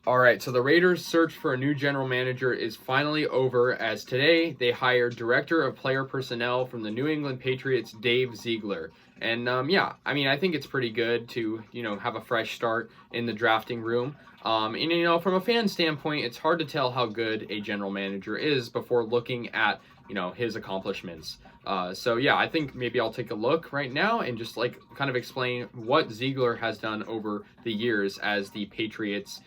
All right, so the Raiders' search for a new general manager is finally over, as today they hired Director of Player Personnel from the New England Patriots, Dave Ziegler. And yeah, I mean, I think it's pretty good to, have a fresh start in the drafting room. And, from a fan standpoint, it's hard to tell how good a general manager is before looking at, his accomplishments. So yeah, I think maybe I'll take a look right now and just kind of explain what Ziegler has done over the years as the Patriots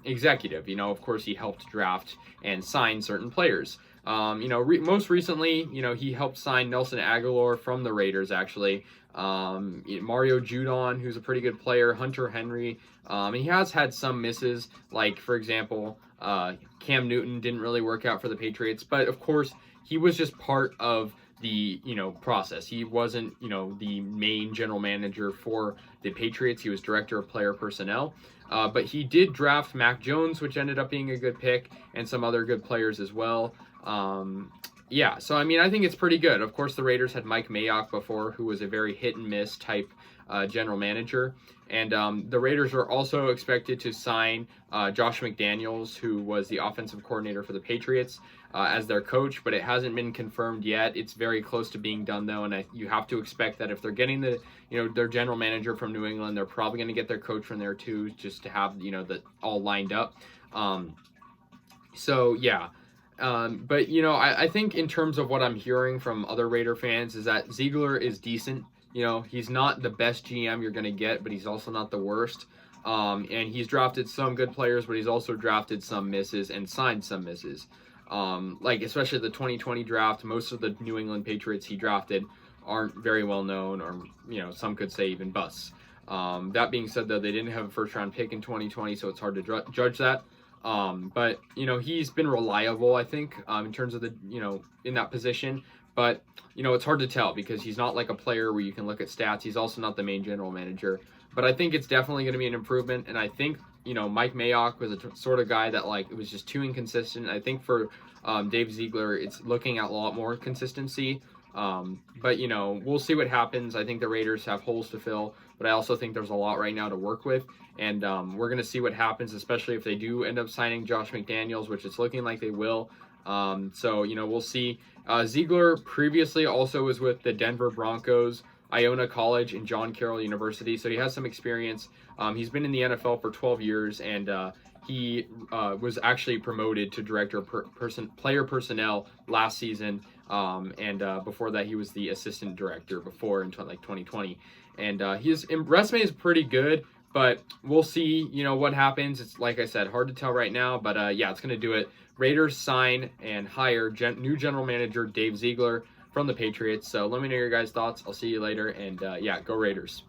executive. Of course, he helped draft and sign certain players. Most recently, he helped sign Nelson Aguilar from the Raiders, actually. Mario Judon, who's a pretty good player, Hunter Henry. And he has had some misses, like, for example, Cam Newton didn't really work out for the Patriots. But, of course, he was just part of the process. He wasn't the main general manager for the Patriots. He was director of player personnel, but he did draft Mac Jones, which ended up being a good pick, and some other good players as well. Yeah, so I mean, I think it's pretty good. Of course, the Raiders had Mike Mayock before, who was a very hit and miss type general manager. And the Raiders are also expected to sign Josh McDaniels, who was the offensive coordinator for the Patriots, as their coach, but it hasn't been confirmed yet. It's very close to being done, though, and you have to expect that if they're getting their general manager from New England, they're probably going to get their coach from there too, just to have that all lined up. So yeah. But I think in terms of what I'm hearing from other Raider fans is that Ziegler is decent. He's not the best GM you're going to get, but he's also not the worst. And he's drafted some good players, but he's also drafted some misses and signed some misses. Especially the 2020 draft, most of the New England Patriots he drafted aren't very well known, or some could say even busts. That being said, though, they didn't have a first round pick in 2020, so it's hard to judge that. But he's been reliable, I think, in terms of in that position. But it's hard to tell because he's not like a player where you can look at stats. He's also not the main general manager. But I think it's definitely going to be an improvement. And I think Mike Mayock was a sort of guy that it was just too inconsistent. I think for Dave Ziegler, it's looking at a lot more consistency. But we'll see what happens. I think the Raiders have holes to fill, but I also think there's a lot right now to work with. And we're going to see what happens, especially if they do end up signing Josh McDaniels, which it's looking like they will. So we'll see. Ziegler previously also was with the Denver Broncos, Iona College, and John Carroll University. So he has some experience. He's been in the NFL for 12 years, and he was actually promoted to director of player personnel last season. And before that, he was the assistant director before in 2020. And his resume is pretty good, but we'll see, what happens. It's, like I said, hard to tell right now, but yeah, it's going to do it. Raiders sign and hire new general manager Dave Ziegler from the Patriots. So let me know your guys' thoughts. I'll see you later, and yeah, go Raiders.